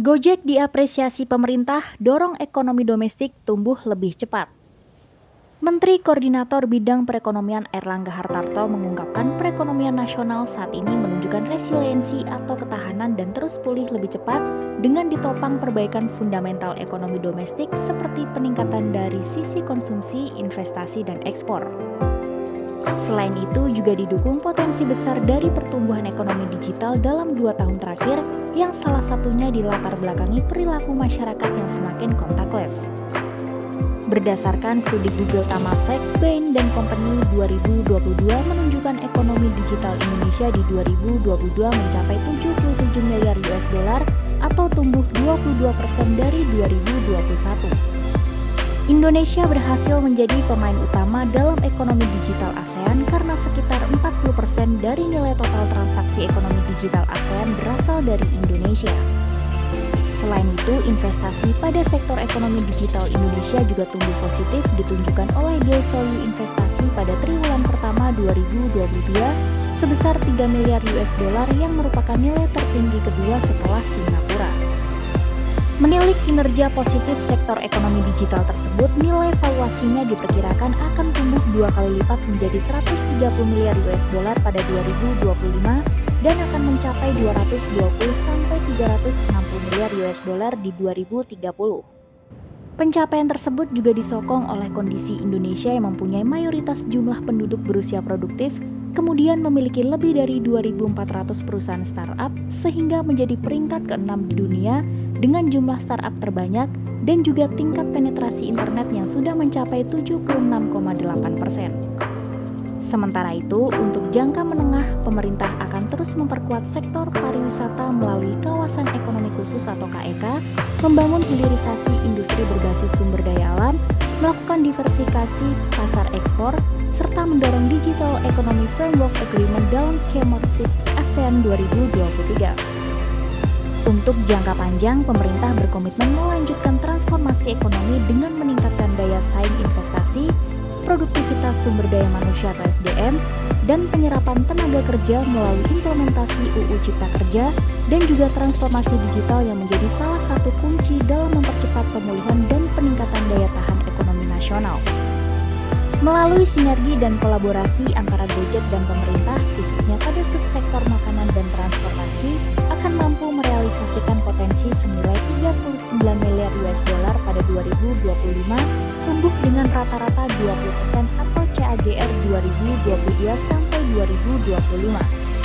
Gojek diapresiasi pemerintah dorong ekonomi domestik tumbuh lebih cepat. Menteri Koordinator Bidang Perekonomian Airlangga Hartarto mengungkapkan perekonomian nasional saat ini menunjukkan resiliensi atau ketahanan dan terus pulih lebih cepat dengan ditopang perbaikan fundamental ekonomi domestik seperti peningkatan dari sisi konsumsi, investasi, dan ekspor. Selain itu juga didukung potensi besar dari pertumbuhan ekonomi digital dalam 2 tahun terakhir yang salah satunya dilatar belakangi perilaku masyarakat yang semakin contactless. Berdasarkan studi Google Temasek, Bain & Company 2022 menunjukkan ekonomi digital Indonesia di 2022 mencapai 77 miliar US dollar atau tumbuh 22% dari 2021. Indonesia berhasil menjadi pemain utama dalam ekonomi digital ASEAN karena sekitar 40% dari nilai total transaksi ekonomi digital ASEAN berasal dari Indonesia. Selain itu, investasi pada sektor ekonomi digital Indonesia juga tumbuh positif ditunjukkan oleh deal value investasi pada triwulan pertama 2022 sebesar 3 miliar US dollar yang merupakan nilai tertinggi kedua setelah Singapura. Menilik kinerja positif sektor ekonomi digital tersebut, nilai valuasinya diperkirakan akan tumbuh 2 kali lipat menjadi 130 miliar US dollar pada 2025 dan akan mencapai 220 sampai 360 miliar US dollar di 2030. Pencapaian tersebut juga disokong oleh kondisi Indonesia yang mempunyai mayoritas jumlah penduduk berusia produktif, kemudian memiliki lebih dari 2.400 perusahaan startup sehingga menjadi peringkat ke-6 di dunia dengan jumlah startup terbanyak dan juga tingkat penetrasi internet yang sudah mencapai 76,8%. Sementara itu, untuk jangka menengah, pemerintah akan terus memperkuat sektor pariwisata melalui kawasan ekonomi khusus atau KEK, membangun hilirisasi industri berbasis sumber daya alam, melakukan diversifikasi pasar ekspor, serta mendorong Digital Economy Framework Agreement dalam Kemorship ASEAN 2023. Untuk jangka panjang, pemerintah berkomitmen melanjutkan transformasi ekonomi dengan meningkatkan daya saing investasi, produktivitas sumber daya manusia atau SDM, dan penyerapan tenaga kerja melalui implementasi UU Cipta Kerja dan juga transformasi digital yang menjadi salah satu kunci dalam mempercepat pemulihan dan peningkatan daya tahan ekonomi nasional. Melalui sinergi dan kolaborasi antara Gojek dan pemerintah, khususnya pada subsektor makanan dan transportasi, akan mampu merealisasikan potensi senilai 39 miliar US dollar pada 2025, tumbuh dengan rata-rata 20% atau CAGR 2022 sampai 2025.